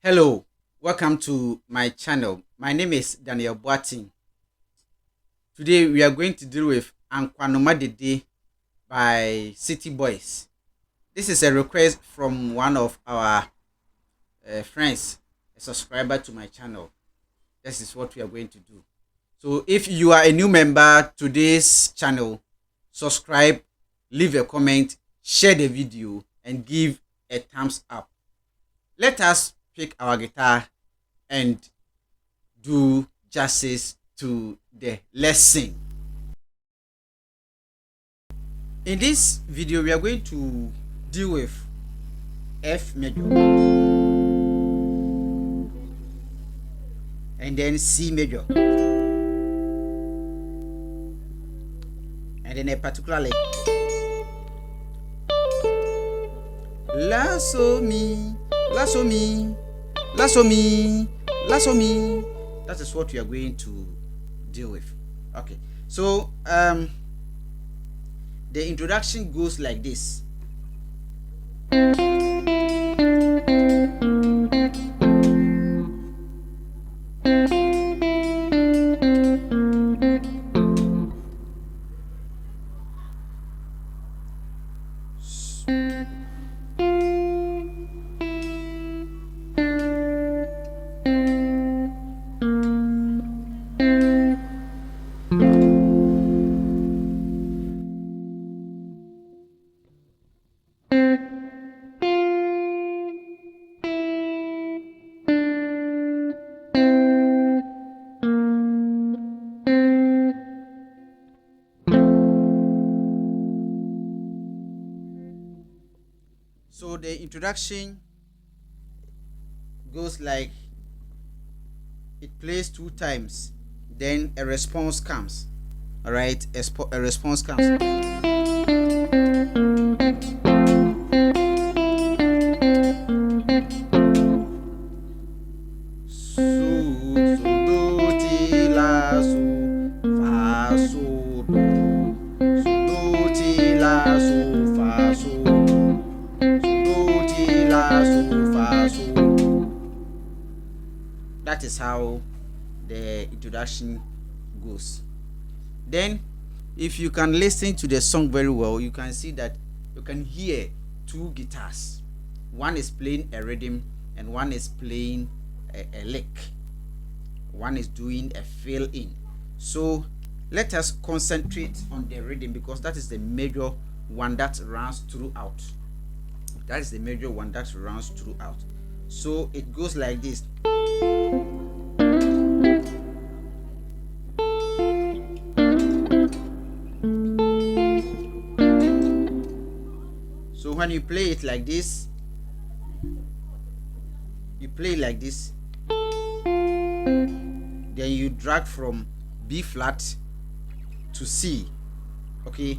Hello, welcome to my channel. My name is Daniel Boating. Today we are going to deal with Ankwanoma Dede by City Boys. This is a request from one of our friends, a subscriber to my channel. This is what we are going to do. So if you are a new member to this channel, subscribe, leave a comment, share the video, and give a thumbs up. Let us pick our guitar and do justice to the lesson. In this video, we are going to deal with F major and then C major, and then a particularly La so mi, la so mi, la so mi, la so mi. That is what we are going to deal with. Okay, so the introduction goes like this. So the introduction goes like it plays 2 times, then a response comes. All right, a response comes. That is how the introduction goes. Then if you can listen to the song very well, you can see that you can hear 2 guitars. One is playing a rhythm and one is playing a lick. One is doing a fill in. So let us concentrate on the rhythm, because that is the major one that runs throughout. That is the major one that runs throughout. So it goes like this. So when you play it like this, you play like this, then you drag from B flat to C. Okay.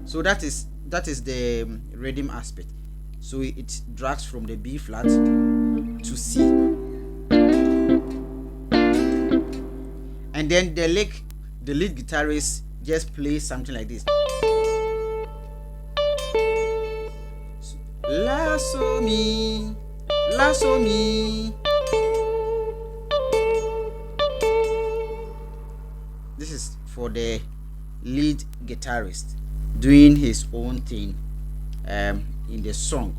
So that is the rhythm aspect. So it drags from the B flat to C, and then the lead guitarist just plays something like this. La so mi, la so mi. This is for the lead guitarist doing his own thing in the song.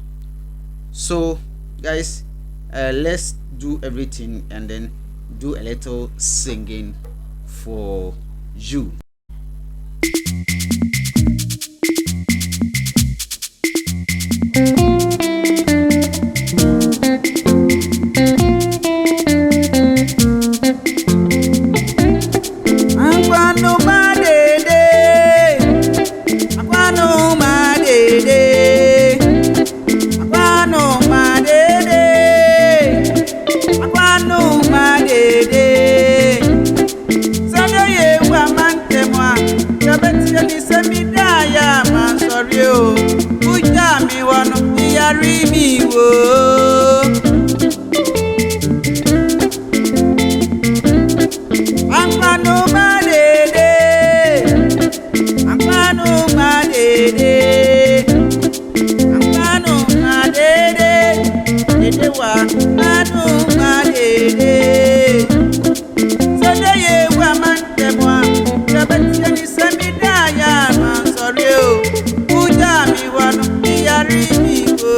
So guys, let's do everything and then do a little singing for you. Ankwanoma Dede, Ankwanoma Dede, Ankwanoma Dede, Ankwanoma Dede. Sanya ye wa mante mwa, kabeti ya iyari mi wo. Ankwanoma Dede, Ankwanoma Dede, Ankwanoma Dede, Dede wa Ankwanoma Dede. So de ye wa man temwa, jabati ni semida ya man sorry o. Uja mi wa no iyari mi wo.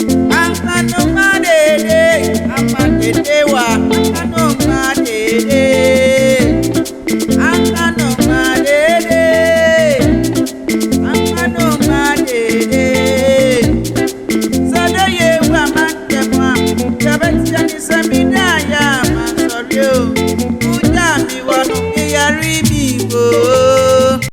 Ankwanoma Dede, Dede wa Ankwanoma Dede, Ankwanoma Dede, Ankwanoma Dede. Sada ye wa man temwa, jabati ani samida ya man sorry o. Uja mi wa no iyari mi wo.